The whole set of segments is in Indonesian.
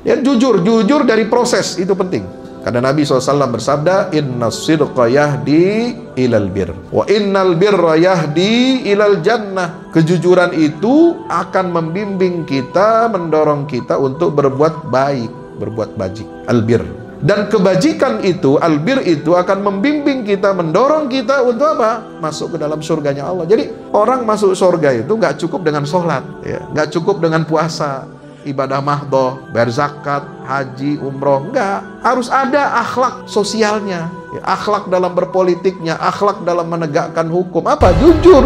Ya, jujur dari proses itu penting. Karena Nabi SAW bersabda, innas sidqa yahdi ilal bir, wa innal birra yahdi ilal jannah. Kejujuran itu akan membimbing kita, mendorong kita untuk berbuat baik, berbuat bajik, albir. Dan kebajikan itu, albir itu akan membimbing kita, mendorong kita untuk apa? Masuk ke dalam surganya Allah. Jadi orang masuk surga itu nggak cukup dengan sholat, ya, nggak cukup dengan puasa, ibadah mahdoh, bayar zakat, haji, umroh. Enggak, harus ada akhlak sosialnya, ya, akhlak dalam berpolitiknya, akhlak dalam menegakkan hukum. Apa? Jujur.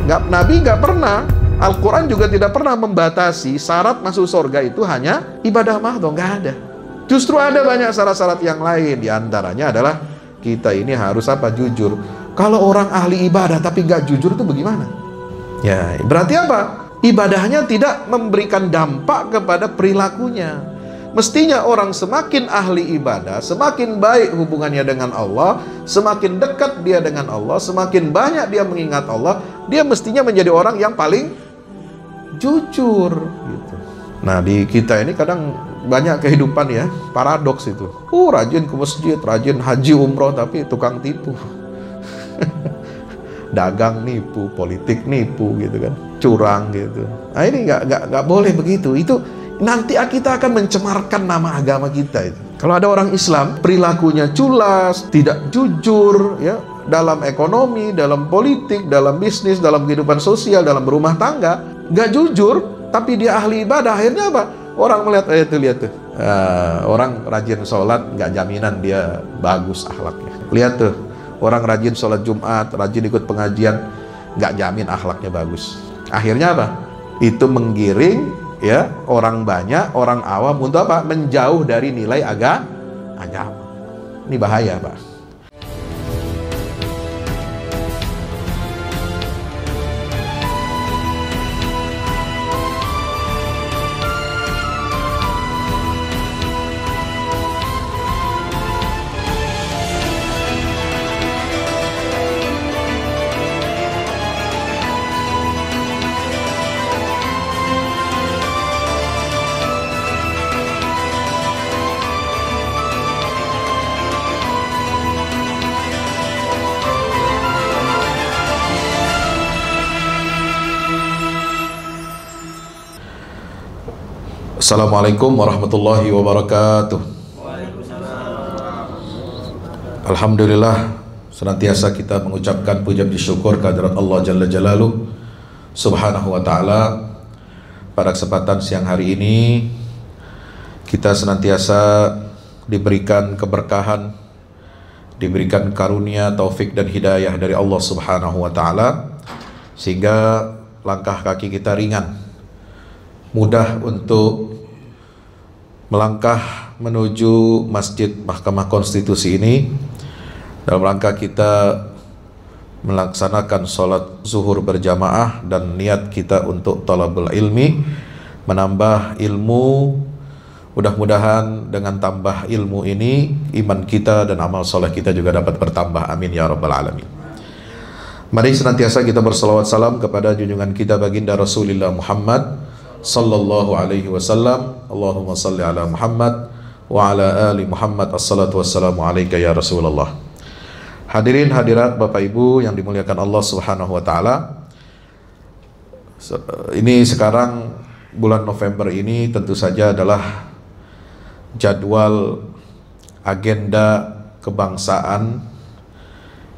Ya, Nabi nggak pernah, Al-Quran juga tidak pernah membatasi syarat masuk surga itu hanya ibadah mahdoh. Nggak ada. Justru ada banyak syarat-syarat yang lain. Di antaranya adalah kita ini harus apa? Jujur. Kalau orang ahli ibadah tapi nggak jujur itu bagaimana? Ya, berarti apa? Ibadahnya tidak memberikan dampak kepada perilakunya. Mestinya orang semakin ahli ibadah, semakin baik hubungannya dengan Allah, semakin dekat dia dengan Allah, semakin banyak dia mengingat Allah, dia mestinya menjadi orang yang paling jujur gitu. Nah, di kita ini kadang banyak kehidupan ya, paradoks itu. Rajin ke masjid, rajin haji umroh, tapi tukang tipu. Dagang nipu, politik nipu gitu kan, curang gitu. Nah, ini nggak boleh begitu. Itu nanti kita akan mencemarkan nama agama kita itu. Kalau ada orang Islam perilakunya culas, tidak jujur ya, dalam ekonomi, dalam politik, dalam bisnis, dalam kehidupan sosial, dalam berumah tangga, nggak jujur, tapi dia ahli ibadah, akhirnya apa? Orang melihat, itu lihat tuh, orang rajin sholat, nggak jaminan dia bagus akhlaknya. Lihat tuh, orang rajin sholat Jumat, rajin ikut pengajian, nggak jamin akhlaknya bagus. Akhirnya apa? Itu menggiring ya orang banyak, orang awam untuk apa? Menjauh dari nilai agama. Ini bahaya, Pak. Assalamualaikum warahmatullahi wabarakatuh. Alhamdulillah, senantiasa kita mengucapkan puja puji syukur kehadirat Allah Jalla Jalaluh Subhanahu wa ta'ala. Pada kesempatan siang hari ini kita senantiasa diberikan keberkahan, diberikan karunia, taufik dan hidayah dari Allah Subhanahu wa ta'ala, sehingga langkah kaki kita ringan, mudah untuk melangkah menuju Masjid Mahkamah Konstitusi ini dalam rangka kita melaksanakan sholat zuhur berjamaah dan niat kita untuk talabul ilmi, menambah ilmu. Mudah-mudahan dengan tambah ilmu ini iman kita dan amal soleh kita juga dapat bertambah, amin ya rabbal alamin. Mari senantiasa kita bersalawat salam kepada junjungan kita baginda Rasulullah Muhammad sallallahu alaihi wasallam. Allahumma salli ala Muhammad wa ala ali Muhammad. Assalatu wassalamu alaika ya Rasulullah. Hadirin hadirat Bapak Ibu yang dimuliakan Allah Subhanahu wa taala. Ini sekarang bulan November ini tentu saja adalah jadwal agenda kebangsaan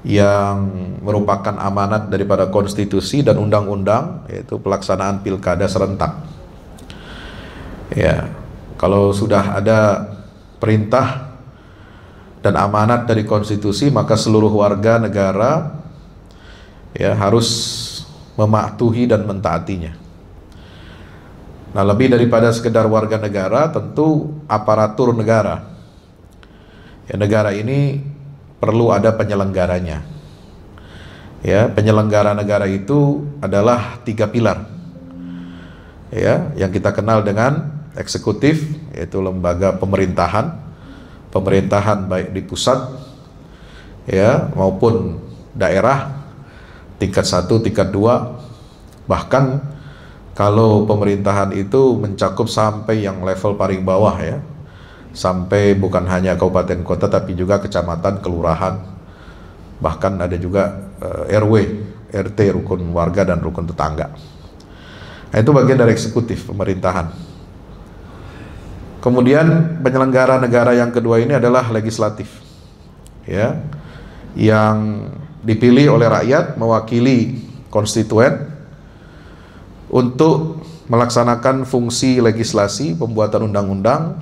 yang merupakan amanat daripada konstitusi dan undang-undang, yaitu pelaksanaan pilkada serentak. Ya, kalau sudah ada perintah dan amanat dari konstitusi, maka seluruh warga negara ya harus mematuhi dan mentaatinya. Nah, lebih daripada sekedar warga negara, tentu aparatur negara. Ya, negara ini perlu ada penyelenggaranya. Ya, penyelenggara negara itu adalah 3 pilar. Ya, yang kita kenal dengan eksekutif, yaitu lembaga pemerintahan baik di pusat ya maupun daerah, tingkat 1, tingkat 2, bahkan Kalau pemerintahan itu mencakup sampai yang level paling bawah ya, sampai bukan hanya kabupaten kota tapi juga kecamatan, kelurahan, bahkan ada juga RW, RT, rukun warga dan rukun tetangga. Nah, itu bagian dari eksekutif pemerintahan. Kemudian penyelenggara negara yang kedua ini adalah legislatif, ya, yang dipilih oleh rakyat mewakili konstituen untuk melaksanakan fungsi legislasi, pembuatan undang-undang,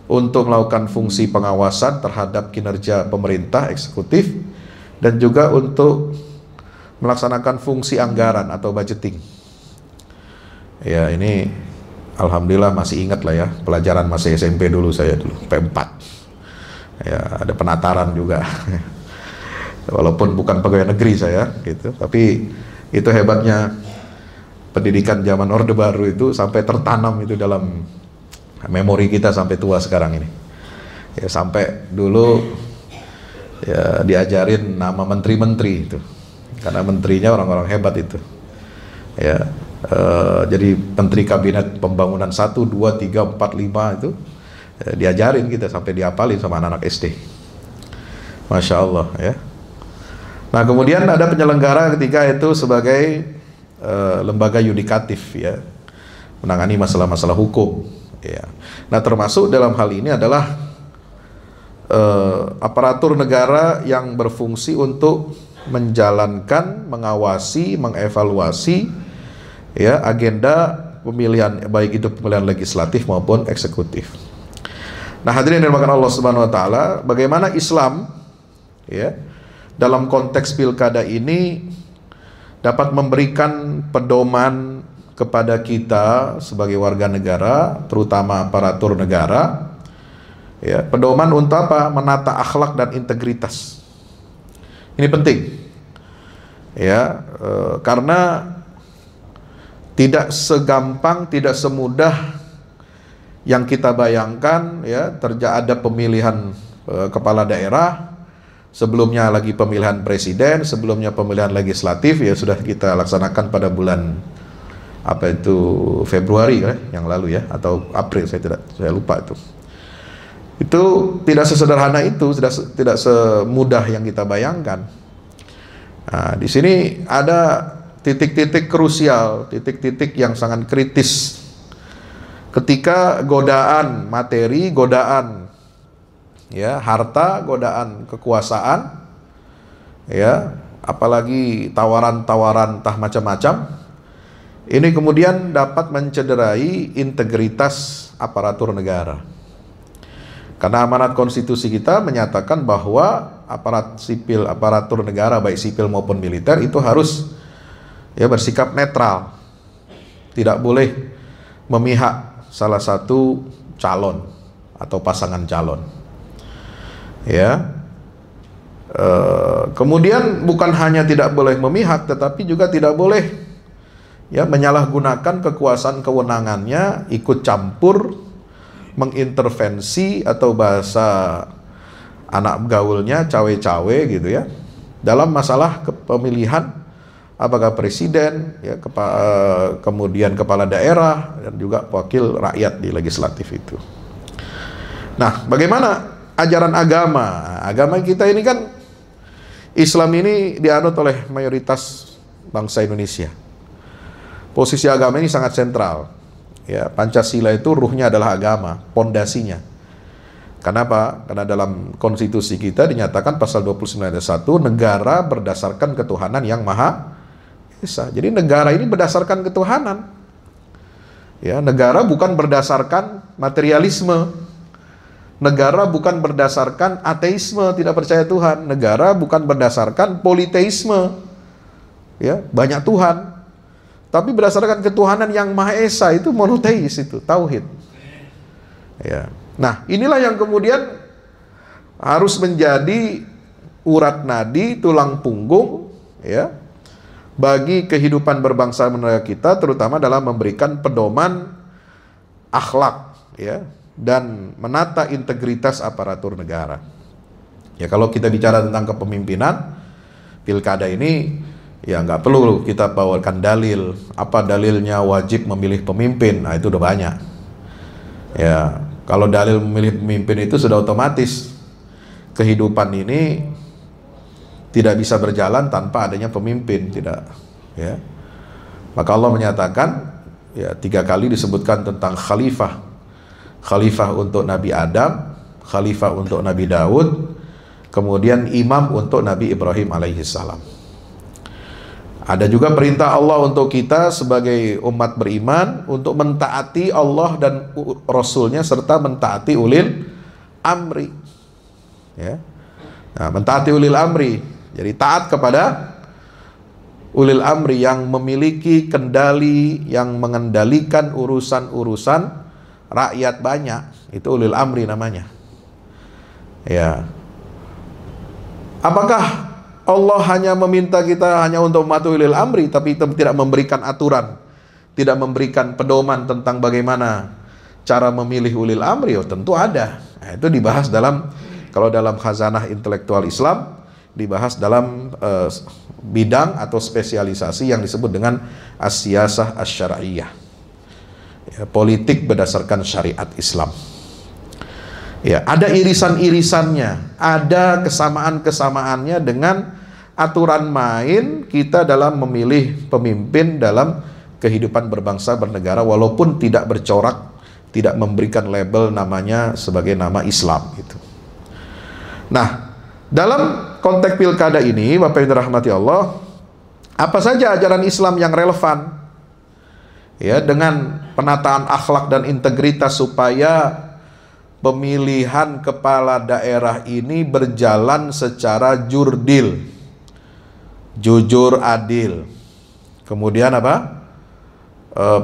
untuk melakukan fungsi pengawasan terhadap kinerja pemerintah eksekutif, dan juga untuk melaksanakan fungsi anggaran atau budgeting. Ya, ini alhamdulillah masih ingat lah ya, pelajaran masih SMP dulu, saya dulu P4. Ya, ada penataran juga. Walaupun bukan pegawai negeri saya gitu, tapi itu hebatnya pendidikan zaman Orde Baru itu sampai tertanam itu dalam memori kita sampai tua sekarang ini. Ya, sampai dulu ya diajarin nama menteri-menteri itu, karena menterinya orang-orang hebat itu. Ya, jadi menteri kabinet pembangunan 1, 2, 3, 4, 5 itu diajarin kita sampai diapalin sama anak-anak SD. Masya Allah ya. Nah, kemudian ada penyelenggara ketiga itu sebagai lembaga yudikatif ya, menangani masalah-masalah hukum ya. Nah, termasuk dalam hal ini adalah aparatur negara yang berfungsi untuk menjalankan, mengawasi, mengevaluasi ya agenda pemilihan, baik itu pemilihan legislatif maupun eksekutif. Nah, hadirin yang dimuliakan Allah Subhanahu wa taala, bagaimana Islam ya dalam konteks pilkada ini dapat memberikan pedoman kepada kita sebagai warga negara, terutama aparatur negara, ya, pedoman untuk apa? Menata akhlak dan integritas. Ini penting, ya, karena tidak segampang, tidak semudah yang kita bayangkan, ya, ada pemilihan kepala daerah. Sebelumnya lagi pemilihan presiden, sebelumnya pemilihan legislatif, ya sudah kita laksanakan pada bulan apa itu Februari yang lalu ya, atau April, saya lupa itu. Itu tidak sesederhana itu, tidak semudah yang kita bayangkan. Nah, di sini ada titik-titik krusial, titik-titik yang sangat kritis. Ketika godaan materi, godaan ya harta, godaan kekuasaan, ya apalagi tawaran-tawaran entah macam-macam, ini kemudian dapat mencederai integritas aparatur negara. Karena amanat konstitusi kita menyatakan bahwa aparatur negara baik sipil maupun militer itu harus ya bersikap netral, tidak boleh memihak salah satu calon atau pasangan calon. Ya, kemudian bukan hanya tidak boleh memihak, tetapi juga tidak boleh ya menyalahgunakan kekuasaan kewenangannya, ikut campur, mengintervensi, atau bahasa anak gaulnya cawe-cawe gitu ya, dalam masalah pemilihan apakah presiden, ya, kemudian kepala daerah, dan juga wakil rakyat di legislatif itu. Nah, bagaimana ajaran agama? Agama kita ini kan, Islam ini dianut oleh mayoritas bangsa Indonesia. Posisi agama ini sangat sentral. Ya, Pancasila itu ruhnya adalah agama, pondasinya. Kenapa? Karena dalam konstitusi kita dinyatakan pasal 29 ayat 1, negara berdasarkan ketuhanan yang Maha Esa. Jadi negara ini berdasarkan ketuhanan. Ya, negara bukan berdasarkan materialisme. Negara bukan berdasarkan ateisme, tidak percaya Tuhan. Negara bukan berdasarkan politeisme, ya, banyak Tuhan. Tapi berdasarkan ketuhanan yang Maha Esa, itu monoteis, itu tauhid. Ya. Nah, inilah yang kemudian harus menjadi urat nadi, tulang punggung, ya, bagi kehidupan berbangsa menegara kita, terutama dalam memberikan pedoman akhlak, ya, dan menata integritas aparatur negara. Ya, kalau kita bicara tentang kepemimpinan, pilkada ini Ya nggak perlu kita bawakan dalil. Apa dalilnya wajib memilih pemimpin? Nah itu udah banyak. Ya kalau dalil memilih pemimpin itu sudah otomatis kehidupan ini tidak bisa berjalan tanpa adanya pemimpin, tidak. Ya. Maka Allah menyatakan, ya 3 kali disebutkan tentang khalifah. Khalifah untuk Nabi Adam, khalifah untuk Nabi Daud, kemudian imam untuk Nabi Ibrahim alaihissalam. Ada juga perintah Allah untuk kita sebagai umat beriman untuk mentaati Allah dan Rasulnya serta mentaati ulil amri. Ya. Nah, mentaati ulil amri, jadi taat kepada ulil amri yang memiliki kendali, yang mengendalikan urusan-urusan rakyat banyak. Itu ulil amri namanya. Ya. Apakah Allah hanya meminta kita hanya untuk mematuhi ulil amri, tapi tidak memberikan aturan, tidak memberikan pedoman tentang bagaimana cara memilih ulil amri? Oh, tentu ada. Nah, itu dibahas kalau dalam khazanah intelektual Islam, dibahas dalam bidang atau spesialisasi yang disebut dengan as-siyasah asy-syar'iyyah. Ya, politik berdasarkan syariat Islam. Ya, ada irisan-irisannya, ada kesamaan-kesamaannya dengan aturan main kita dalam memilih pemimpin dalam kehidupan berbangsa bernegara, walaupun tidak bercorak, tidak memberikan label namanya sebagai nama Islam gitu. Nah, dalam konteks pilkada ini, Bapak Ibu rahmati Allah, apa saja ajaran Islam yang relevan ya dengan penataan akhlak dan integritas supaya pemilihan kepala daerah ini berjalan secara jurdil, jujur, adil. Kemudian apa?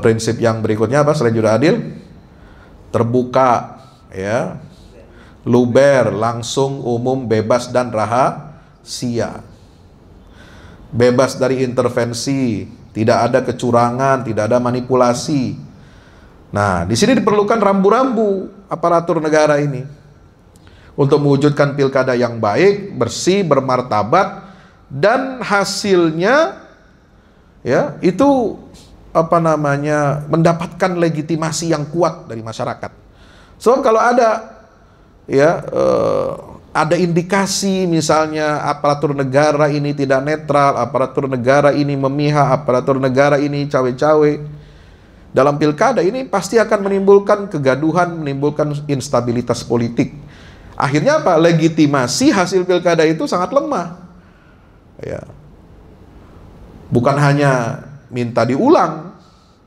Prinsip yang berikutnya apa selain jujur adil? Terbuka, ya, luber, langsung, umum, bebas dan rahasia. Bebas dari intervensi, tidak ada kecurangan, tidak ada manipulasi. Nah, di sini diperlukan rambu-rambu aparatur negara ini untuk mewujudkan pilkada yang baik, bersih, bermartabat, dan hasilnya ya itu mendapatkan legitimasi yang kuat dari masyarakat. So kalau ada ada indikasi misalnya aparatur negara ini tidak netral, aparatur negara ini memihak, aparatur negara ini cawe-cawe, dalam pilkada ini pasti akan menimbulkan kegaduhan, menimbulkan instabilitas politik. Akhirnya apa? Legitimasi hasil pilkada itu sangat lemah. Ya. Bukan hanya minta diulang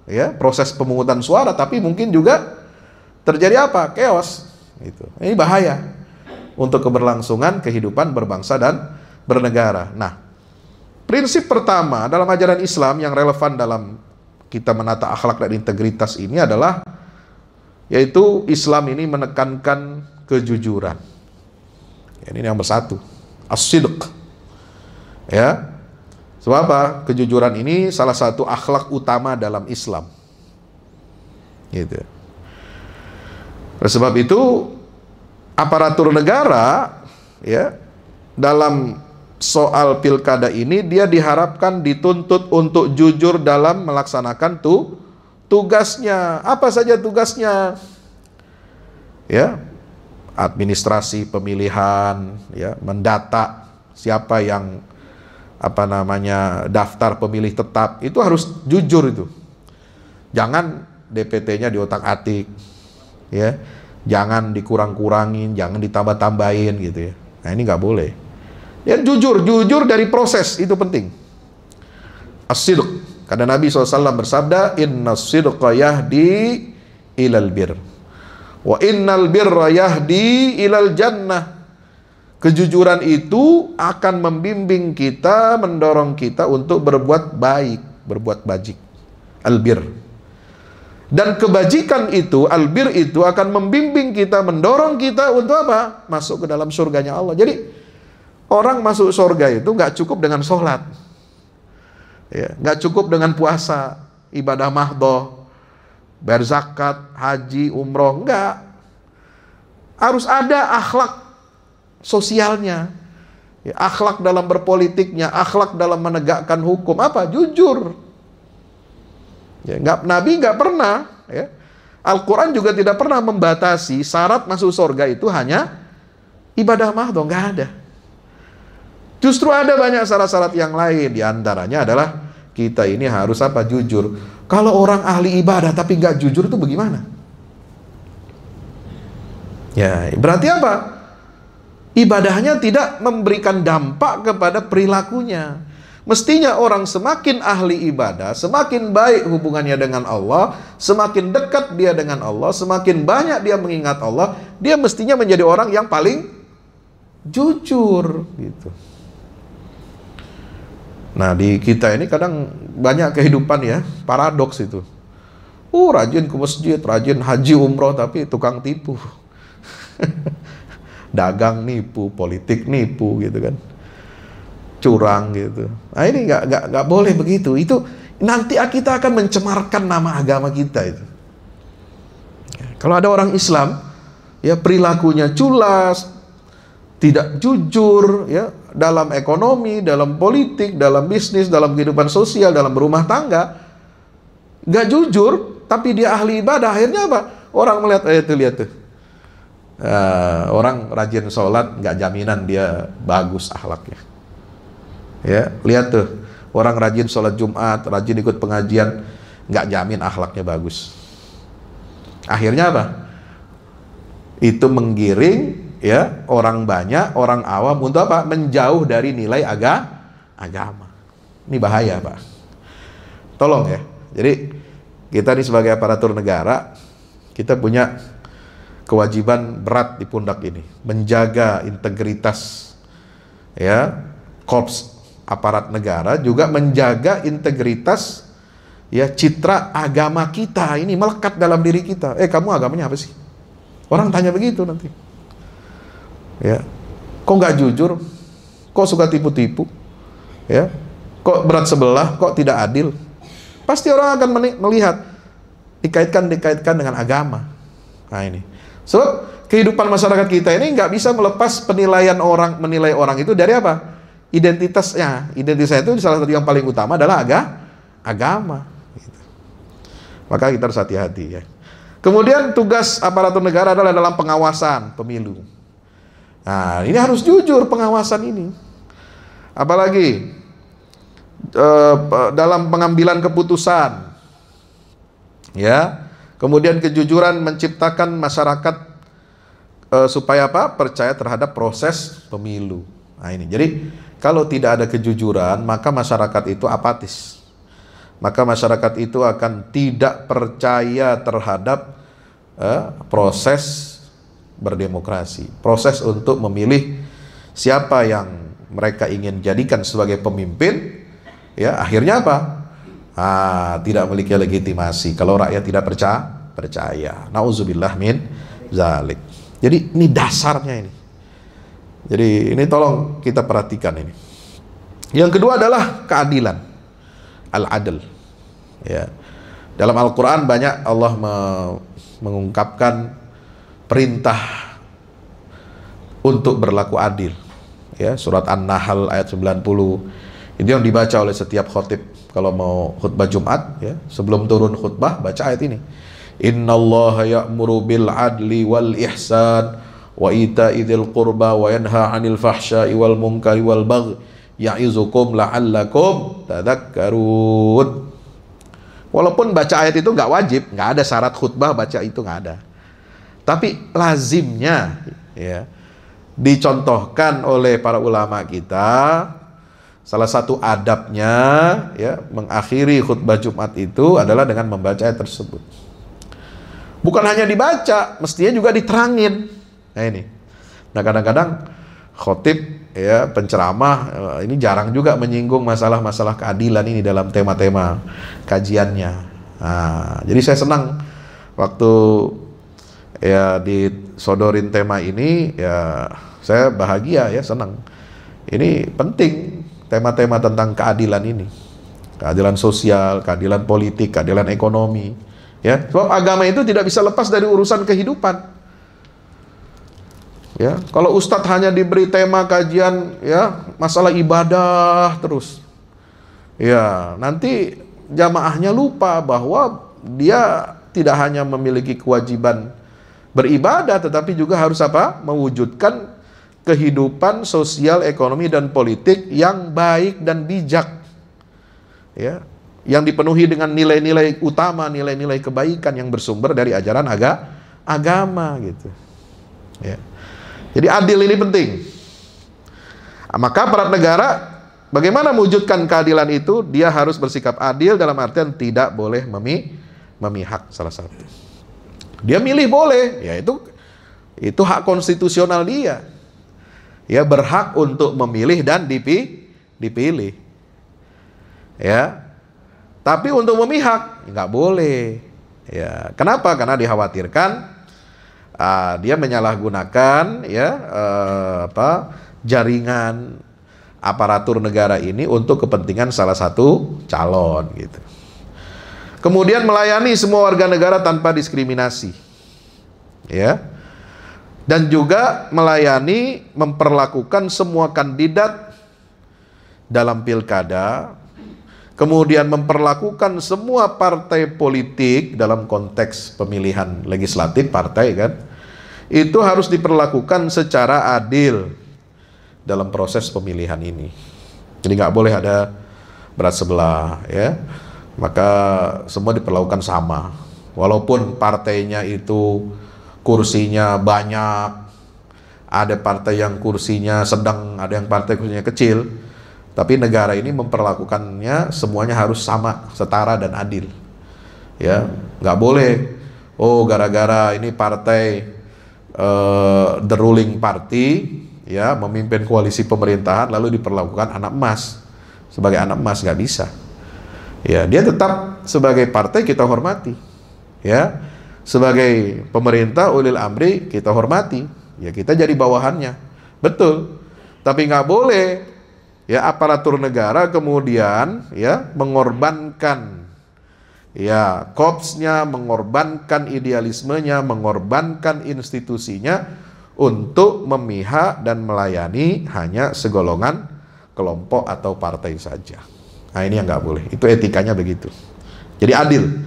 ya proses pemungutan suara, tapi mungkin juga terjadi apa? Chaos. Gitu. Ini bahaya untuk keberlangsungan kehidupan berbangsa dan bernegara. Nah, prinsip pertama dalam ajaran Islam yang relevan dalam kita menata akhlak dan integritas ini adalah yaitu Islam ini menekankan kejujuran. Ini yang bersatu, as-sidq. Ya. Sebab apa? Kejujuran ini salah satu akhlak utama dalam Islam. Gitu. Oleh sebab itu aparatur negara ya dalam soal pilkada ini dia diharapkan dituntut untuk jujur dalam melaksanakan tugasnya. Apa saja tugasnya? Ya, administrasi pemilihan, ya, mendata siapa yang daftar pemilih tetap, itu harus jujur itu. Jangan DPT-nya diotak-atik, ya, jangan dikurang-kurangin, jangan ditambah-tambahin gitu ya. Nah ini nggak boleh. Ya jujur dari proses itu penting. As-sidq. Karena Nabi SAW bersabda, Innas sidqa yahdi ilal bir, wa innal birra yahdi ilal jannah. Kejujuran itu akan membimbing kita, mendorong kita untuk berbuat baik, berbuat bajik. Al-bir. Dan kebajikan itu, al-bir itu akan membimbing kita, mendorong kita untuk apa? Masuk ke dalam surganya Allah. Jadi orang masuk surga itu nggak cukup dengan sholat, ya, nggak cukup dengan puasa, ibadah mahdoh, bayar zakat, haji, umroh, enggak. Harus ada akhlak sosialnya. Ya, akhlak dalam berpolitiknya, akhlak dalam menegakkan hukum, apa? Jujur. Ya, Nabi nggak pernah, ya. Al-Quran juga tidak pernah membatasi syarat masuk surga itu hanya ibadah mahdoh, nggak ada. Justru ada banyak syarat-syarat yang lain. Di antaranya adalah kita ini harus apa? Jujur. Kalau orang ahli ibadah tapi nggak jujur itu bagaimana? Ya, berarti apa? Ibadahnya tidak memberikan dampak kepada perilakunya. Mestinya orang semakin ahli ibadah, semakin baik hubungannya dengan Allah, semakin dekat dia dengan Allah, semakin banyak dia mengingat Allah, dia mestinya menjadi orang yang paling jujur gitu. Nah, di kita ini kadang banyak kehidupan ya, paradoks itu. Rajin ke masjid, rajin haji umroh, tapi tukang tipu. Dagang nipu, politik nipu gitu kan, curang gitu. Nah, ini nggak boleh begitu. Itu nanti kita akan mencemarkan nama agama kita itu. Kalau ada orang Islam ya perilakunya culas, tidak jujur ya dalam ekonomi, dalam politik, dalam bisnis, dalam kehidupan sosial, dalam berumah tangga, nggak jujur, tapi dia ahli ibadah, akhirnya apa? Orang melihat, itu lihat tuh. Orang rajin sholat nggak jaminan dia bagus akhlaknya. Ya, lihat tuh, orang rajin sholat Jumat, rajin ikut pengajian, nggak jamin akhlaknya bagus. Akhirnya apa? Itu menggiring ya orang banyak, orang awam untuk apa? Menjauh dari nilai agama. Ini bahaya, Pak. Tolong ya. Jadi kita ini sebagai aparatur negara, kita punya kewajiban berat di pundak ini, menjaga integritas ya korps aparat negara, juga menjaga integritas ya citra agama kita ini melekat dalam diri kita. Kamu agamanya apa sih? Orang tanya begitu nanti. Ya, kok nggak jujur? Kok suka tipu-tipu? Ya, kok berat sebelah? Kok tidak adil? Pasti orang akan melihat dikaitkan dengan agama. Nah ini. So, kehidupan masyarakat kita ini nggak bisa melepas menilai orang itu dari apa? Identitasnya. Identitasnya itu salah satu yang paling utama adalah agama. Gitu. Maka kita harus hati-hati ya. Kemudian tugas aparatur negara adalah dalam pengawasan pemilu. Nah, ini harus jujur pengawasan ini. Apalagi dalam pengambilan keputusan. Ya. Kemudian kejujuran menciptakan masyarakat supaya apa? Percaya terhadap proses pemilu. Nah ini. Jadi kalau tidak ada kejujuran, maka masyarakat itu apatis. Maka masyarakat itu akan tidak percaya terhadap proses berdemokrasi, proses untuk memilih siapa yang mereka ingin jadikan sebagai pemimpin. Ya, akhirnya apa? Tidak memiliki legitimasi kalau rakyat tidak percaya. Nauzubillah min zalik. Jadi ini dasarnya ini. Jadi ini tolong kita perhatikan ini. Yang kedua adalah keadilan, al-adl. Ya. Dalam Al-Quran banyak Allah mengungkapkan perintah untuk berlaku adil. Ya, surat An-Nahl ayat 90. Ini yang dibaca oleh setiap khotib kalau mau khutbah Jumat ya, sebelum turun khutbah baca ayat ini. Innallaha ya'muru bil adli wal ihsan wa ita'i dzil qurba wa yanha 'anil fahsya'i wal munkari wal baghi ya'izukum la'allakum tadhakkarun. Walaupun baca ayat itu nggak wajib, nggak ada syarat khutbah baca itu, nggak ada. Tapi lazimnya ya dicontohkan oleh para ulama kita. Salah satu adabnya ya mengakhiri khutbah Jumat itu adalah dengan membaca ayat tersebut. Bukan hanya dibaca, mestinya juga diterangin. Nah ini. Nah kadang-kadang khotib ya penceramah ini jarang juga menyinggung masalah-masalah keadilan ini dalam tema-tema kajiannya. Nah, jadi saya senang waktu ya disodorin tema ini ya saya bahagia ya senang. Ini penting. Tema-tema tentang keadilan ini, keadilan sosial, keadilan politik, keadilan ekonomi, ya. Sebab agama itu tidak bisa lepas dari urusan kehidupan. Ya, kalau ustadz hanya diberi tema kajian ya masalah ibadah terus, ya nanti jamaahnya lupa bahwa dia tidak hanya memiliki kewajiban beribadah, tetapi juga harus apa? Mewujudkan kehidupan sosial, ekonomi, dan politik yang baik dan bijak, ya, yang dipenuhi dengan nilai-nilai utama, nilai-nilai kebaikan yang bersumber dari ajaran agama, gitu. Ya. Jadi adil ini penting. Maka aparat negara bagaimana mewujudkan keadilan itu? Dia harus bersikap adil dalam artian tidak boleh memihak salah satu. Dia milih boleh, ya itu hak konstitusional dia. Ya, berhak untuk memilih dan dipilih. Ya. Tapi untuk memihak nggak boleh. Ya, kenapa? Karena dikhawatirkan dia menyalahgunakan ya jaringan aparatur negara ini untuk kepentingan salah satu calon, gitu. Kemudian melayani semua warga negara tanpa diskriminasi, ya, dan juga melayani, memperlakukan semua kandidat dalam pilkada, kemudian memperlakukan semua partai politik dalam konteks pemilihan legislatif partai, kan, itu harus diperlakukan secara adil dalam proses pemilihan ini. Jadi nggak boleh ada berat sebelah, ya. Maka semua diperlakukan sama. Walaupun partainya itu kursinya banyak, ada partai yang kursinya sedang, ada yang partai kursinya kecil, tapi negara ini memperlakukannya semuanya harus sama, setara dan adil. Ya, nggak boleh. Oh, gara-gara ini partai the ruling party, ya, memimpin koalisi pemerintahan, lalu diperlakukan anak emas sebagai anak emas, nggak bisa. Ya, dia tetap sebagai partai kita hormati, ya, sebagai pemerintah ulil amri kita hormati, ya, kita jadi bawahannya, betul. Tapi nggak boleh ya aparatur negara kemudian ya mengorbankan ya korpsnya, mengorbankan idealismenya, mengorbankan institusinya untuk memihak dan melayani hanya segolongan kelompok atau partai saja. Nah, ini yang nggak boleh. Itu etikanya begitu. Jadi adil.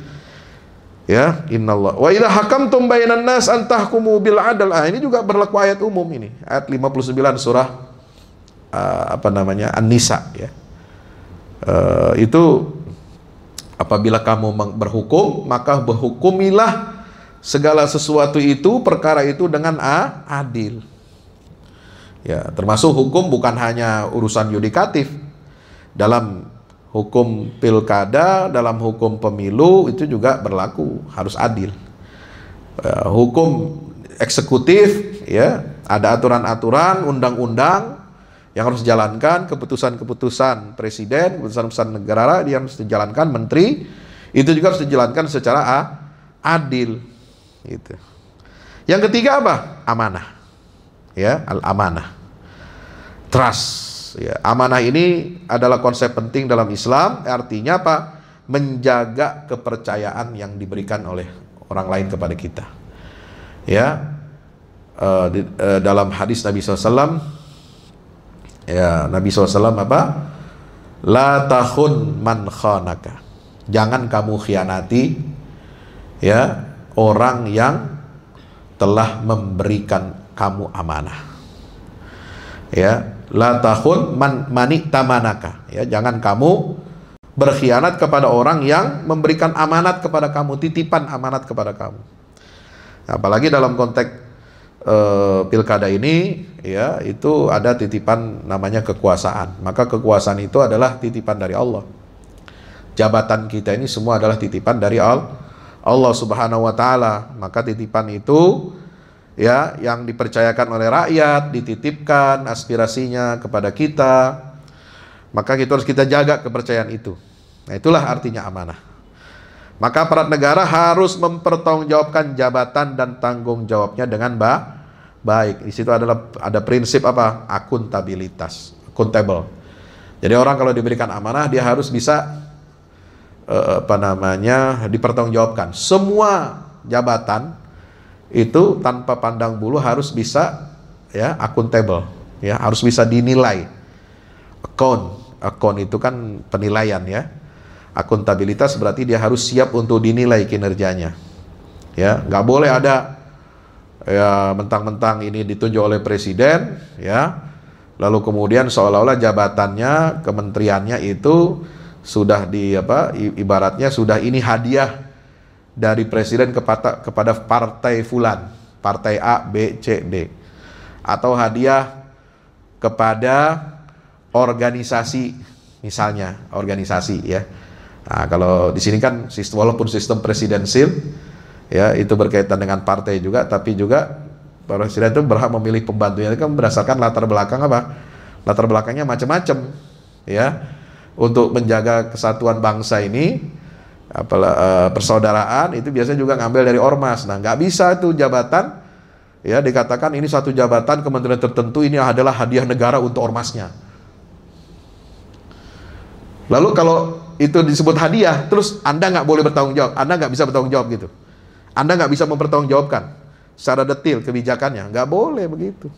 Ya, innallah wa idza hakamtum bainan nas an tahkumu bil adl. Ini juga berlaku ayat umum ini. Ayat 59 surah An-Nisa, ya. Itu apabila kamu berhukum, maka berhukumilah segala sesuatu itu, perkara itu dengan adil. Ya, termasuk hukum bukan hanya urusan yudikatif. Dalam hukum pilkada, dalam hukum pemilu itu juga berlaku, harus adil. Hukum eksekutif, ya, ada aturan-aturan, undang-undang yang harus dijalankan, keputusan-keputusan presiden, keputusan-keputusan negara yang harus dijalankan menteri, itu juga harus dijalankan secara adil. Gitu. Yang ketiga apa? Amanah. Ya, al-amanah. Trust. Ya, amanah ini adalah konsep penting dalam Islam. Artinya apa? Menjaga kepercayaan yang diberikan oleh orang lain kepada kita. Ya, dalam hadis Nabi SAW, ya, Nabi SAW apa? La takhun man khanaka. Jangan kamu khianati ya orang yang telah memberikan kamu amanah. Ya, la takhun man tamanaka. Ya, jangan kamu berkhianat kepada orang yang memberikan amanat kepada kamu, titipan amanat kepada kamu. Apalagi dalam konteks pilkada ini, ya, itu ada titipan namanya kekuasaan. Maka kekuasaan itu adalah titipan dari Allah. Jabatan kita ini semua adalah titipan dari Allah Subhanahu wa taala. Maka titipan itu ya yang dipercayakan oleh rakyat, dititipkan aspirasinya kepada kita. Maka kita harus jaga kepercayaan itu. Nah, itulah artinya amanah. Maka aparat negara harus mempertanggungjawabkan jabatan dan tanggung jawabnya dengan baik. Di situ ada prinsip apa? Akuntabilitas, accountable. Jadi orang kalau diberikan amanah dia harus bisa dipertanggungjawabkan. Semua jabatan itu tanpa pandang bulu harus bisa ya, akuntabel, ya, harus bisa dinilai. Account itu kan penilaian, ya. Akuntabilitas berarti dia harus siap untuk dinilai kinerjanya, ya. Nggak boleh ada ya mentang-mentang ini ditunjuk oleh presiden, ya, lalu kemudian seolah-olah jabatannya, kementeriannya itu sudah ibaratnya sudah ini hadiah dari presiden kepada partai fulan, partai A, B, C, D, atau hadiah kepada organisasi, misalnya organisasi, ya. Nah, kalau di sini kan walaupun sistem presidensil, ya, itu berkaitan dengan partai juga, tapi juga presiden itu berhak memilih pembantunya, itu kan berdasarkan latar belakang apa? Latar belakangnya macam-macam, ya, untuk menjaga kesatuan bangsa ini, persaudaraan itu biasanya juga ngambil dari ormas. Nah, nggak bisa itu jabatan, ya, dikatakan ini satu jabatan kementerian tertentu ini adalah hadiah negara untuk ormasnya. Lalu kalau itu disebut hadiah, terus Anda nggak boleh bertanggung jawab, Anda nggak bisa bertanggung jawab gitu. Anda nggak bisa mempertanggungjawabkan secara detail kebijakannya, nggak boleh begitu.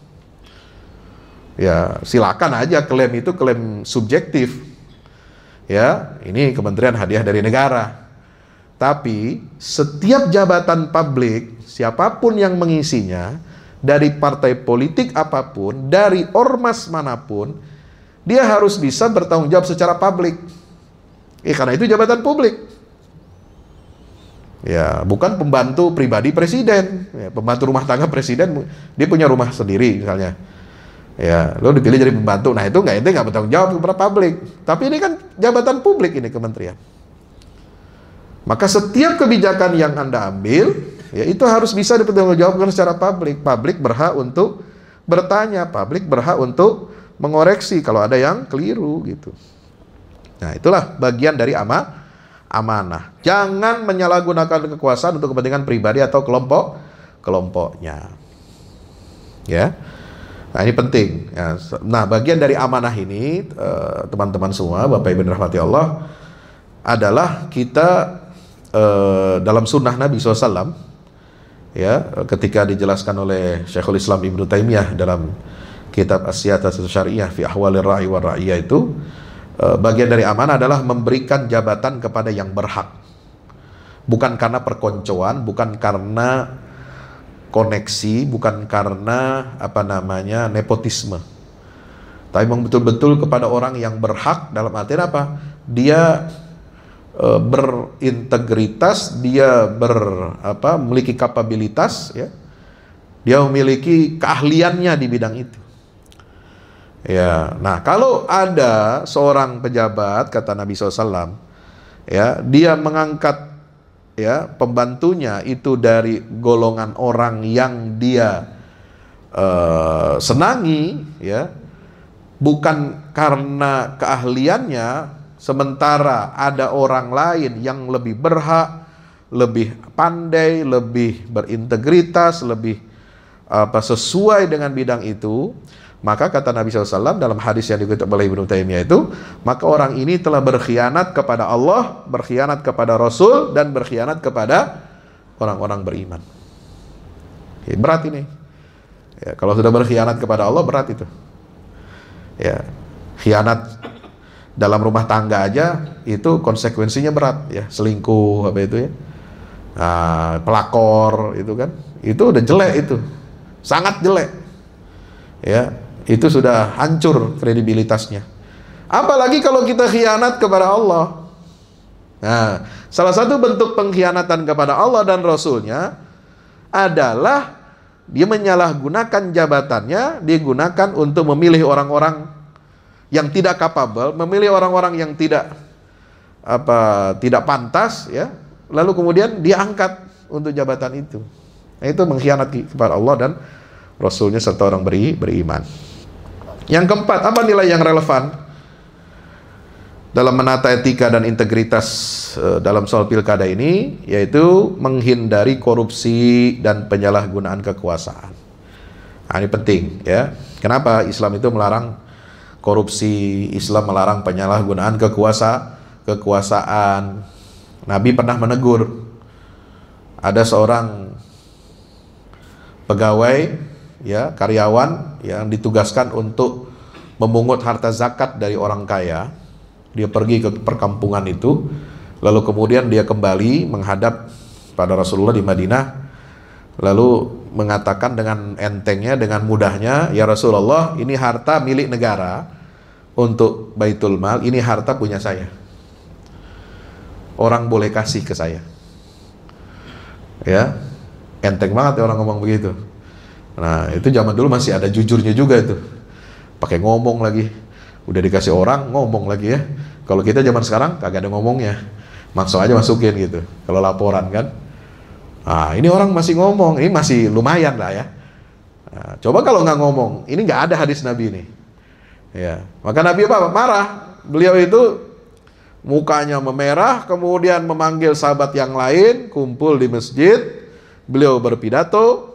Ya, silakan aja klaim itu klaim subjektif. Ya, ini kementerian hadiah dari negara. Tapi setiap jabatan publik, siapapun yang mengisinya, dari partai politik apapun, dari ormas manapun, dia harus bisa bertanggung jawab secara publik. Karena itu jabatan publik. Ya, bukan pembantu pribadi presiden, ya, pembantu rumah tangga presiden, dia punya rumah sendiri misalnya. Ya, lo dipilih jadi pembantu, nah itu nggak bertanggung jawab kepada publik. Tapi ini kan jabatan publik, ini kementerian. Maka setiap kebijakan yang Anda ambil, ya, itu harus bisa dipertanggungjawabkan secara publik. Publik berhak untuk bertanya, publik berhak untuk mengoreksi kalau ada yang keliru gitu. Nah, itulah bagian dari amanah. Jangan menyalahgunakan kekuasaan untuk kepentingan pribadi atau kelompoknya. Ya. Nah, ini penting. Ya. Nah, bagian dari amanah ini, teman-teman semua, Bapak Ibu rahmati Allah, adalah kita dalam sunnah Nabi SAW, ya, ketika dijelaskan oleh Syekhul Islam Ibnu Taimiyah dalam kitab As-Siyasah Syariah fi Ahwalir Ra'i wa Ra'iyah itu, bagian dari amanah adalah memberikan jabatan kepada yang berhak. Bukan karena perkoncoan, bukan karena koneksi, bukan karena nepotisme. Tapi memang betul-betul kepada orang yang berhak, dalam artian apa? Dia berintegritas, dia memiliki kapabilitas, ya. Dia memiliki keahliannya di bidang itu. Ya, nah kalau ada seorang pejabat, kata Nabi SAW, ya, dia mengangkat, ya, pembantunya itu dari golongan orang yang dia senangi, ya, bukan karena keahliannya, sementara ada orang lain yang lebih berhak, lebih pandai, lebih berintegritas, lebih sesuai dengan bidang itu, maka kata Nabi SAW dalam hadis yang dikutip oleh Ibnu Taimiyah itu, maka orang ini telah berkhianat kepada Allah, berkhianat kepada Rasul, dan berkhianat kepada orang-orang beriman. Ya, berat ini. Ya, kalau sudah berkhianat kepada Allah, berat itu. Ya, khianat dalam rumah tangga aja itu konsekuensinya berat, ya. Selingkuh apa itu, ya, pelakor itu kan, itu udah jelek, itu sangat jelek, ya. Itu sudah hancur kredibilitasnya. Apalagi kalau kita khianat kepada Allah. Nah, salah satu bentuk pengkhianatan kepada Allah dan Rasulnya adalah dia menyalahgunakan jabatannya, digunakan untuk memilih orang-orang yang tidak capable, memilih orang-orang yang tidak pantas, ya. Lalu kemudian dia angkat untuk jabatan itu. Nah, itu mengkhianati kepada Allah dan Rasulnya serta orang beriman. Yang keempat, apa nilai yang relevan dalam menata etika dan integritas dalam soal pilkada ini? Yaitu menghindari korupsi dan penyalahgunaan kekuasaan. Nah, ini penting, ya. Kenapa Islam itu melarang korupsi, Islam melarang penyalahgunaan kekuasaan. Nabi pernah menegur ada seorang pegawai, ya, karyawan yang ditugaskan untuk memungut harta zakat dari orang kaya. Dia pergi ke perkampungan itu, lalu kemudian dia kembali menghadap pada Rasulullah di Madinah, lalu mengatakan dengan entengnya, dengan mudahnya, "Ya Rasulullah, ini harta milik negara untuk Baitul Mal, ini harta punya saya. Orang boleh kasih ke saya." Ya, enteng banget ya orang ngomong begitu. Nah, itu zaman dulu masih ada jujurnya juga itu. Pakai ngomong lagi. Udah dikasih orang, ngomong lagi ya. Kalau kita zaman sekarang kagak ada ngomongnya. Langsung aja masukin gitu. Kalau laporan kan. Nah, ini orang masih ngomong, ini masih lumayan lah ya. Nah, coba kalau nggak ngomong, ini nggak ada hadis Nabi ini. Ya, maka Nabi apa? Marah. Beliau itu mukanya memerah, kemudian memanggil sahabat yang lain, kumpul di masjid. Beliau berpidato,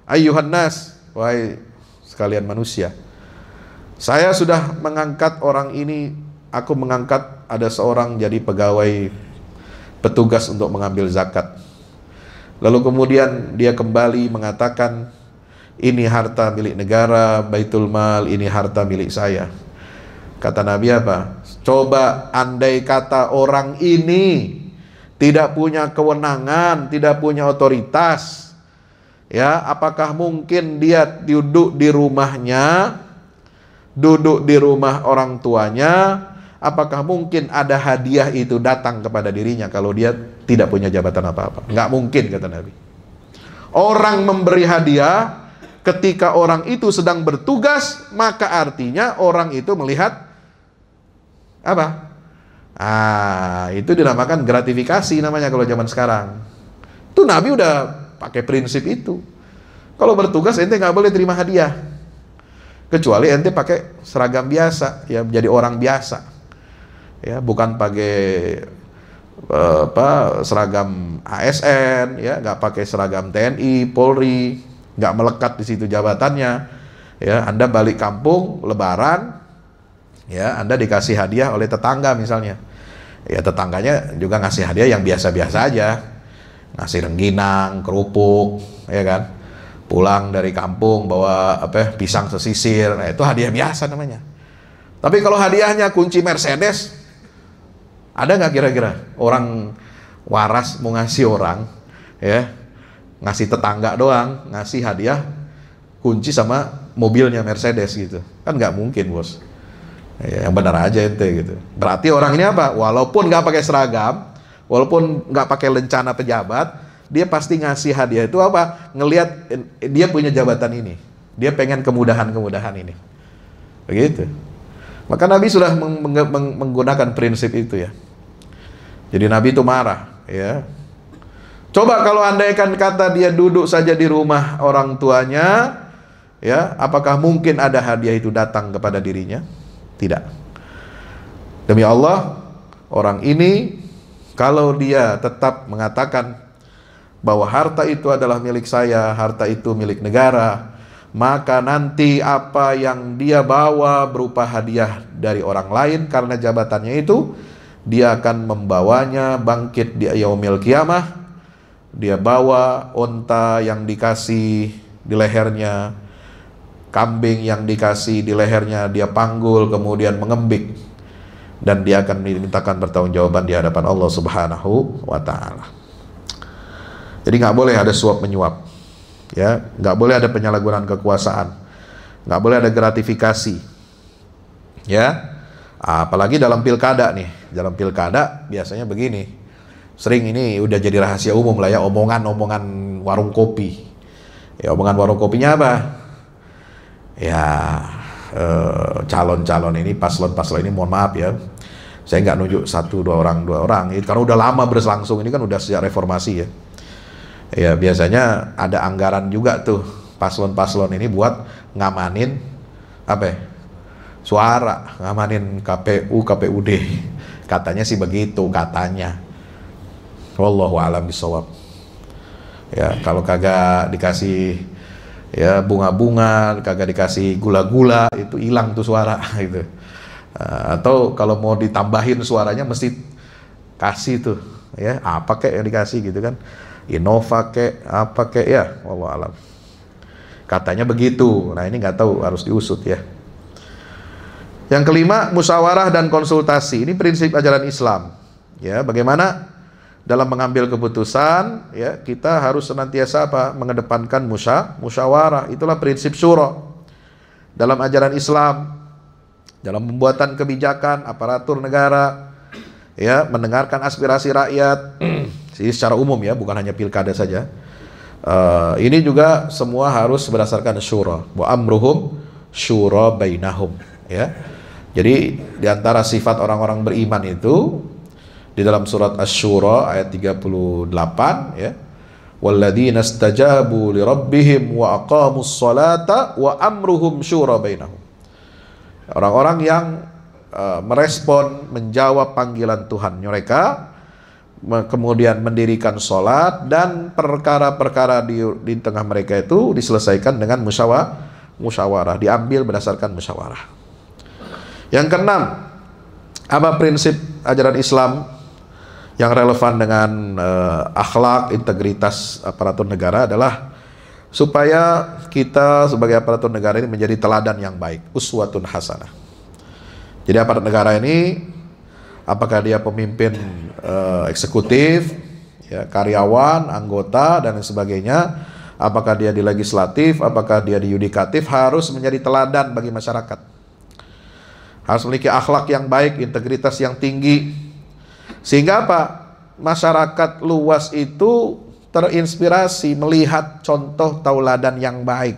"Ayyuhan nas, wahai sekalian manusia, saya sudah mengangkat orang ini, aku mengangkat ada seorang jadi pegawai petugas untuk mengambil zakat." Lalu kemudian dia kembali mengatakan, "Ini harta milik negara, Baitul Mal, ini harta milik saya." Kata Nabi apa? Coba andai kata orang ini tidak punya kewenangan, tidak punya otoritas, ya, apakah mungkin dia duduk di rumahnya, duduk di rumah orang tuanya, apakah mungkin ada hadiah itu datang kepada dirinya kalau dia tidak punya jabatan apa-apa? Nggak mungkin, kata Nabi. Orang memberi hadiah ketika orang itu sedang bertugas, maka artinya orang itu melihat apa? Itu dinamakan gratifikasi namanya kalau zaman sekarang. Itu Nabi udah pakai prinsip itu. Kalau bertugas ente nggak boleh terima hadiah, kecuali ente pakai seragam biasa, ya, menjadi orang biasa, ya, bukan pakai seragam ASN, ya, nggak pakai seragam TNI, Polri, nggak melekat di situ jabatannya, ya. Anda balik kampung Lebaran, ya, Anda dikasih hadiah oleh tetangga misalnya, ya, tetangganya juga ngasih hadiah yang biasa-biasa aja, ngasih rengginang, kerupuk, ya kan, pulang dari kampung bawa pisang sesisir, nah, itu hadiah biasa namanya. Tapi kalau hadiahnya kunci Mercedes, ada nggak kira-kira orang waras mau ngasih orang, ya, ngasih tetangga doang, ngasih hadiah kunci sama mobilnya Mercedes gitu? Kan nggak mungkin, bos. Ya, yang benar aja ente gitu. Berarti orang ini apa? Walaupun nggak pakai seragam, walaupun nggak pakai lencana pejabat, dia pasti ngasih hadiah itu apa? Ngelihat dia punya jabatan ini, dia pengen kemudahan-kemudahan ini, begitu. Maka Nabi sudah menggunakan prinsip itu, ya. Jadi Nabi itu marah, ya. Coba kalau andaikan kata dia duduk saja di rumah orang tuanya, ya, apakah mungkin ada hadiah itu datang kepada dirinya? Tidak. Demi Allah, orang ini kalau dia tetap mengatakan bahwa harta itu adalah milik saya, harta itu milik negara, maka nanti apa yang dia bawa berupa hadiah dari orang lain karena jabatannya itu, dia akan membawanya bangkit di yaumil qiyamah. Dia bawa unta yang dikasih di lehernya, kambing yang dikasih di lehernya, dia panggul kemudian mengembik, dan dia akan dimintakan pertanggungjawaban di hadapan Allah Subhanahu wa Ta'ala. Jadi nggak boleh ada suap menyuap, ya, nggak boleh ada penyalahgunaan kekuasaan, nggak boleh ada gratifikasi, ya. Apalagi dalam pilkada nih, dalam pilkada biasanya begini, sering ini udah jadi rahasia umum lah ya, omongan-omongan warung kopi. Ya, omongan warung kopinya apa? Ya, calon-calon ini, paslon-paslon ini, mohon maaf ya, saya nggak nunjuk satu dua orang itu karena udah lama berlangsung, ini kan udah sejak reformasi ya. Ya, biasanya ada anggaran juga tuh paslon-paslon ini buat ngamanin apa ya? Suara, ngamanin KPU, KPUD, katanya sih begitu, katanya. Wallahu a'lam bishawab. Ya, kalau kagak dikasih ya bunga-bunga, kagak dikasih gula-gula, itu hilang tuh suara gitu. Atau kalau mau ditambahin suaranya mesti kasih tuh, ya, apa kek yang dikasih gitu kan, Innova kek, apa kek, ya, wallahu a'lam. Katanya begitu. Nah, ini nggak tahu, harus diusut ya. Yang kelima, musyawarah dan konsultasi. Ini prinsip ajaran Islam. Ya, bagaimana dalam mengambil keputusan, ya, kita harus senantiasa apa? Mengedepankan musyawarah. Itulah prinsip syura dalam ajaran Islam. Dalam pembuatan kebijakan, aparatur negara, ya, mendengarkan aspirasi rakyat. Jadi secara umum ya, bukan hanya pilkada saja. Ini juga semua harus berdasarkan syura. Wa amruhum syura bainahum, ya. Jadi diantara sifat orang-orang beriman itu di dalam surat Asy-Syura ayat 38, ya, walladzina istajabu lirabbihim wa aqamus salata wa amruhum syura bainahum. Orang-orang yang merespon, menjawab panggilan Tuhan mereka, kemudian mendirikan sholat, dan perkara-perkara di tengah mereka itu diselesaikan dengan musyawarah, diambil berdasarkan musyawarah. Yang keenam, apa prinsip ajaran Islam yang relevan dengan akhlak, integritas aparatur negara adalah supaya kita sebagai aparatur negara ini menjadi teladan yang baik, uswatun hasanah. Jadi aparatur negara ini, apakah dia pemimpin eksekutif, ya, karyawan, anggota, dan sebagainya, apakah dia di legislatif, apakah dia di yudikatif, harus menjadi teladan bagi masyarakat. Harus memiliki akhlak yang baik, integritas yang tinggi. Sehingga apa? Masyarakat luas itu terinspirasi melihat contoh tauladan yang baik.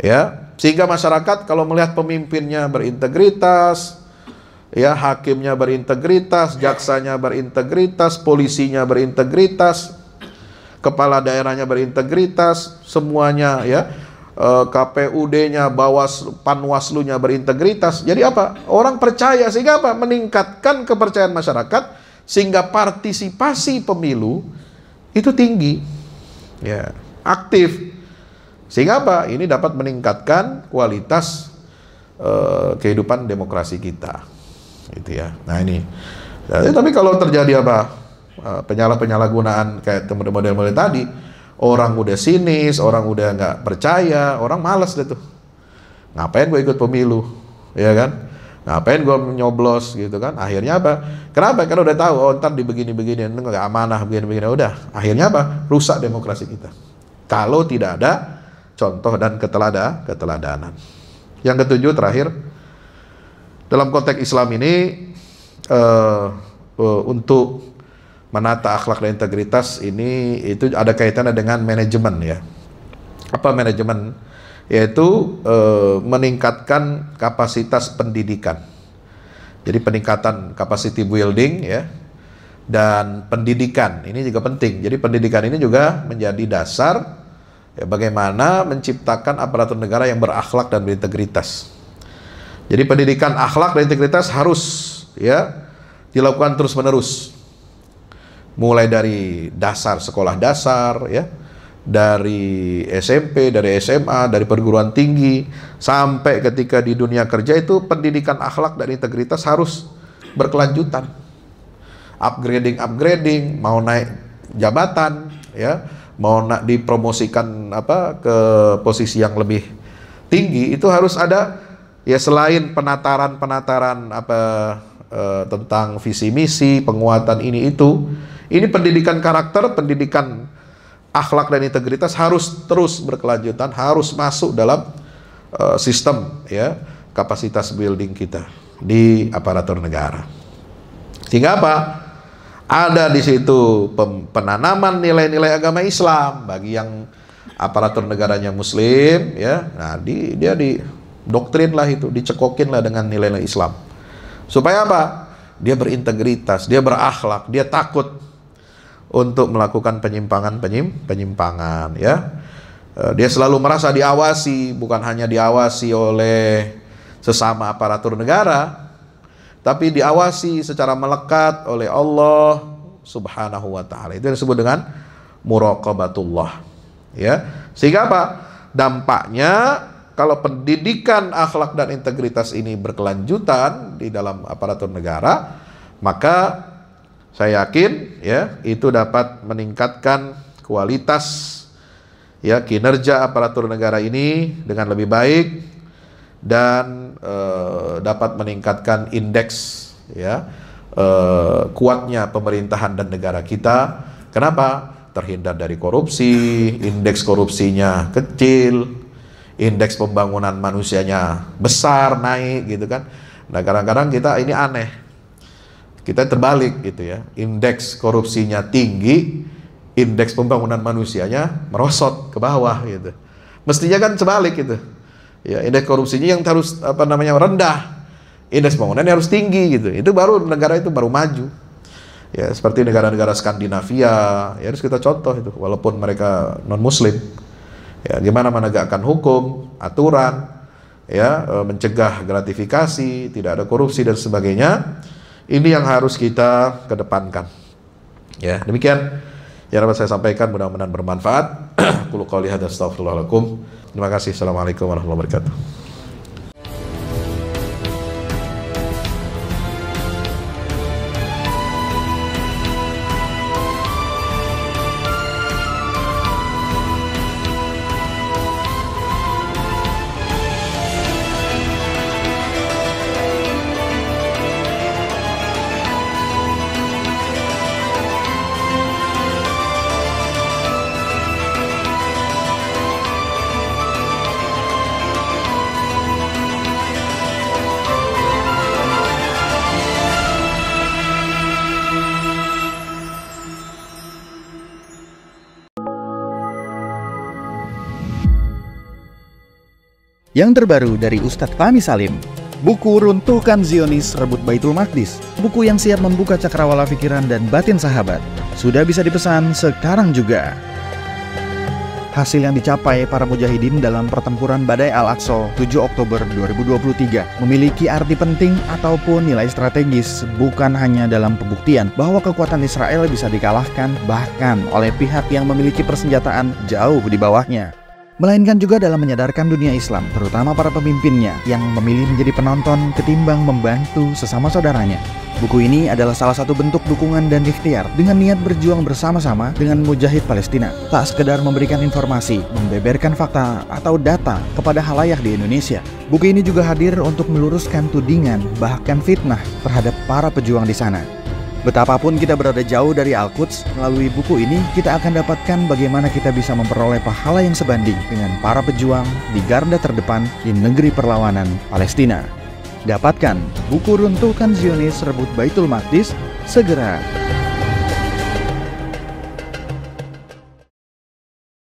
Ya, sehingga masyarakat kalau melihat pemimpinnya berintegritas, ya, hakimnya berintegritas, jaksanya berintegritas, polisinya berintegritas, kepala daerahnya berintegritas, semuanya, ya, KPUD-nya, Panwaslu-nya berintegritas. Jadi apa? Orang percaya, sehingga apa? Meningkatkan kepercayaan masyarakat, sehingga partisipasi pemilu itu tinggi, ya, aktif. Sehingga apa? Ini dapat meningkatkan kualitas kehidupan demokrasi kita, gitu ya. Nah ini. Tapi kalau terjadi apa? Penyalahgunaan kayak model-model tadi, orang udah sinis, orang udah nggak percaya, orang malas deh tuh. Ngapain gue ikut pemilu, ya kan? Ngapain gue nyoblos, gitu kan? Akhirnya apa? Kenapa? Karena udah tahu, oh ntar di begini-begini, nggak amanah, begini-begini. Udah, akhirnya apa? Rusak demokrasi kita. Kalau tidak ada contoh dan keteladanan. Yang ketujuh, terakhir, dalam konteks Islam ini, untuk menata akhlak dan integritas ini, itu ada kaitannya dengan manajemen, ya. Apa manajemen? Yaitu meningkatkan kapasitas pendidikan. Jadi peningkatan capacity building, ya, dan pendidikan ini juga penting. Jadi pendidikan ini juga menjadi dasar, ya, bagaimana menciptakan aparatur negara yang berakhlak dan berintegritas. Jadi pendidikan akhlak dan integritas harus, ya, dilakukan terus-menerus. Mulai dari dasar, sekolah dasar, ya, dari SMP, dari SMA, dari perguruan tinggi, sampai ketika di dunia kerja itu pendidikan akhlak dan integritas harus berkelanjutan. Upgrading, mau naik jabatan, ya, mau dipromosikan apa ke posisi yang lebih tinggi, itu harus ada, ya, selain penataran apa tentang visi misi, penguatan ini itu. Ini pendidikan karakter, pendidikan akhlak dan integritas harus terus berkelanjutan, harus masuk dalam sistem, ya, kapasitas building kita di aparatur negara. Sehingga apa? Ada di situ penanaman nilai-nilai agama Islam bagi yang aparatur negaranya Muslim, ya. Nah, dia didoktrin lah itu, dicekokin lah dengan nilai-nilai Islam. Supaya apa? Dia berintegritas, dia berakhlak, dia takut untuk melakukan penyimpangan, ya. Dia selalu merasa diawasi, bukan hanya diawasi oleh sesama aparatur negara, tapi diawasi secara melekat oleh Allah Subhanahu wa ta'ala. Itu yang disebut dengan muraqabatullah, ya. Sehingga apa? Dampaknya, kalau pendidikan akhlak dan integritas ini berkelanjutan di dalam aparatur negara, maka saya yakin, ya, itu dapat meningkatkan kualitas ya kinerja aparatur negara ini dengan lebih baik dan dapat meningkatkan indeks ya kuatnya pemerintahan dan negara kita. Kenapa? Terhindar dari korupsi, indeks korupsinya kecil, indeks pembangunan manusianya besar, naik gitu kan. Nah kadang-kadang kita ini aneh, kita terbalik gitu ya, indeks korupsinya tinggi, indeks pembangunan manusianya merosot ke bawah gitu. Mestinya kan sebalik gitu ya, indeks korupsinya yang harus rendah, indeks pembangunannya harus tinggi gitu. Itu baru negara itu baru maju ya, seperti negara-negara Skandinavia ya, harus kita contoh itu walaupun mereka non muslim ya, gimana menegakkan hukum, aturan ya, mencegah gratifikasi, tidak ada korupsi dan sebagainya. Ini yang harus kita kedepankan ya. Demikian yang dapat saya sampaikan, mudah-mudahan bermanfaat. Qul qouli hadza astaghfirullah lakum. Terima kasih. Assalamualaikum warahmatullahi wabarakatuh. Yang terbaru dari Ustadz Fahmi Salim, buku Runtuhkan Zionis Rebut Baitul Maqdis, buku yang siap membuka cakrawala pikiran dan batin sahabat, sudah bisa dipesan sekarang juga. Hasil yang dicapai para mujahidin dalam pertempuran Badai Al-Aqsa 7 Oktober 2023 memiliki arti penting ataupun nilai strategis, bukan hanya dalam pembuktian bahwa kekuatan Israel bisa dikalahkan bahkan oleh pihak yang memiliki persenjataan jauh di bawahnya, melainkan juga dalam menyadarkan dunia Islam, terutama para pemimpinnya yang memilih menjadi penonton ketimbang membantu sesama saudaranya. Buku ini adalah salah satu bentuk dukungan dan ikhtiar dengan niat berjuang bersama-sama dengan mujahid Palestina. Tak sekedar memberikan informasi, membeberkan fakta atau data kepada khalayak di Indonesia. Buku ini juga hadir untuk meluruskan tudingan bahkan fitnah terhadap para pejuang di sana. Betapapun kita berada jauh dari Al-Quds, melalui buku ini kita akan dapatkan bagaimana kita bisa memperoleh pahala yang sebanding dengan para pejuang di garda terdepan di negeri perlawanan Palestina. Dapatkan buku Runtuhkan Zionis Rebut Baitul Maqdis segera.